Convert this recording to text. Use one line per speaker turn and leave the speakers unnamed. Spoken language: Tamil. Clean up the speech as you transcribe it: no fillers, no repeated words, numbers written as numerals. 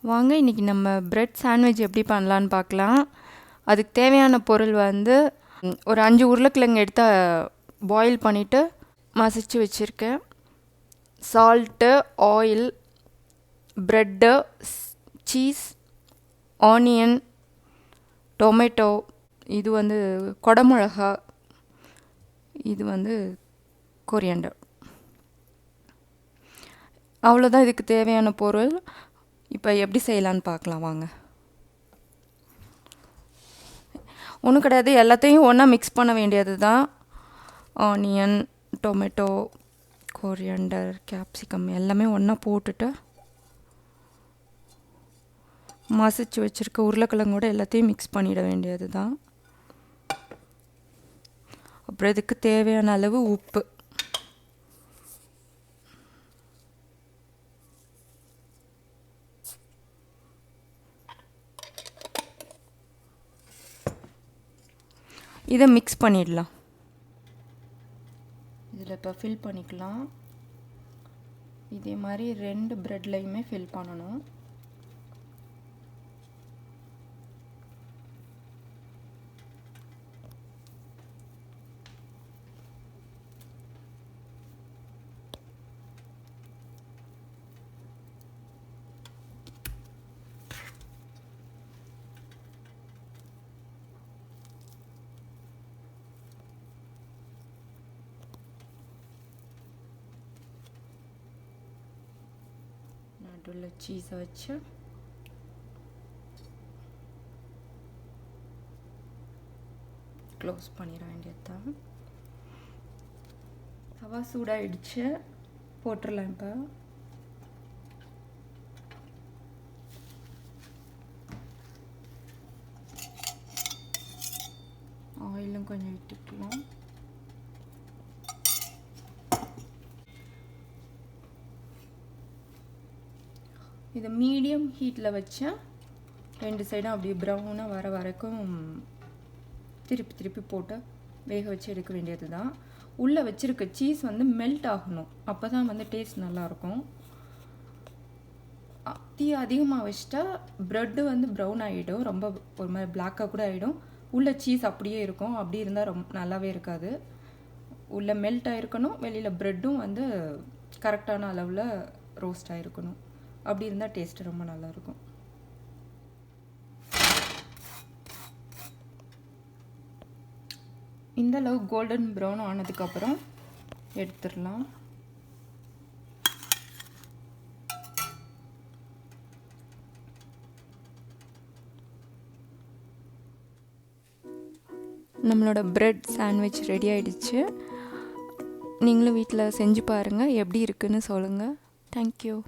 வாங்க இன்றைக்கி நம்ம பிரெட் சாண்ட்விச் எப்படி பண்ணலான்னு பார்க்கலாம். அதுக்கு தேவையான பொருள் வந்து ஒரு 5 உருளைக்கிழங்கு எடுத்து பாயில் பண்ணிவிட்டு மசிச்சு வச்சுருக்கேன். Salt, oil, bread, cheese, onion, tomato, இது வந்து கொடமிளகா, இது வந்து கொரியாண்டர். அவ்வளோதான் இதுக்கு தேவையான பொருள். இப்போ எப்படி செய்யலான்னு பார்க்கலாம் வாங்க. ஒன்றும் கிடையாது, எல்லாத்தையும் ஒன்றா மிக்ஸ் பண்ண வேண்டியது தான். ஆனியன், டொமேட்டோ, கொரியாண்டர், கேப்சிகம் எல்லாமே ஒன்றா போட்டுட்டு மசிச்சு வச்சுருக்க உருளைக்கிழங்கோட எல்லாத்தையும் மிக்ஸ் பண்ணிட வேண்டியது தான். அப்புறம் இதுக்கு தேவையான அளவு உப்பு. இதை மிக்ஸ் பண்ணிடலாம். இதில் இப்போ ஃபில் பண்ணிக்கலாம். இதே மாதிரி 2 ப்ரெட்லையுமே ஃபில் பண்ணணும். நடுவில் சீஸை வச்சு க்ளோஸ் பண்ணிட வேண்டியது தான். தவா சூடாகிடுச்சு, போட்டுடலாம். இப்போ ஆயிலும் கொஞ்சம் விட்டுக்கலாம். இதை மீடியம் ஹீட்டில் வச்சா 2 சைடும் அப்படியே ப்ரௌனாக வர வரைக்கும் திருப்பி திருப்பி போட்டு வேக வச்சு எடுக்க வேண்டியது தான். உள்ளே வச்சுருக்க சீஸ் வந்து மெல்ட் ஆகணும், அப்போ தான் வந்து டேஸ்ட் நல்லாயிருக்கும். தீ அதிகமாக வச்சிட்டா ப்ரெட்டு வந்து ப்ரௌன் ஆகிடும், ரொம்ப ஒரு மாதிரி பிளாக்காக கூட ஆகிடும். உள்ளே சீஸ் அப்படியே இருக்கும், அப்படி இருந்தால் ரொம்ப நல்லாவே இருக்காது. உள்ளே மெல்ட் ஆகிருக்கணும், வெளியில் ப்ரெட்டும் வந்து கரெக்டான அளவில் ரோஸ்ட் ஆகிருக்கணும். அப்படி இருந்தால் டேஸ்ட்டு ரொம்ப நல்லாயிருக்கும். இந்த அளவு கோல்டன் ப்ரௌன் ஆனதுக்கப்புறம் எடுத்துடலாம். நம்மளோட பிரெட் சாண்ட்விச் ரெடி ஆகிடுச்சு. நீங்களும் வீட்டில் செஞ்சு பாருங்கள், எப்படி இருக்குன்னு சொல்லுங்கள். தேங்க்யூ.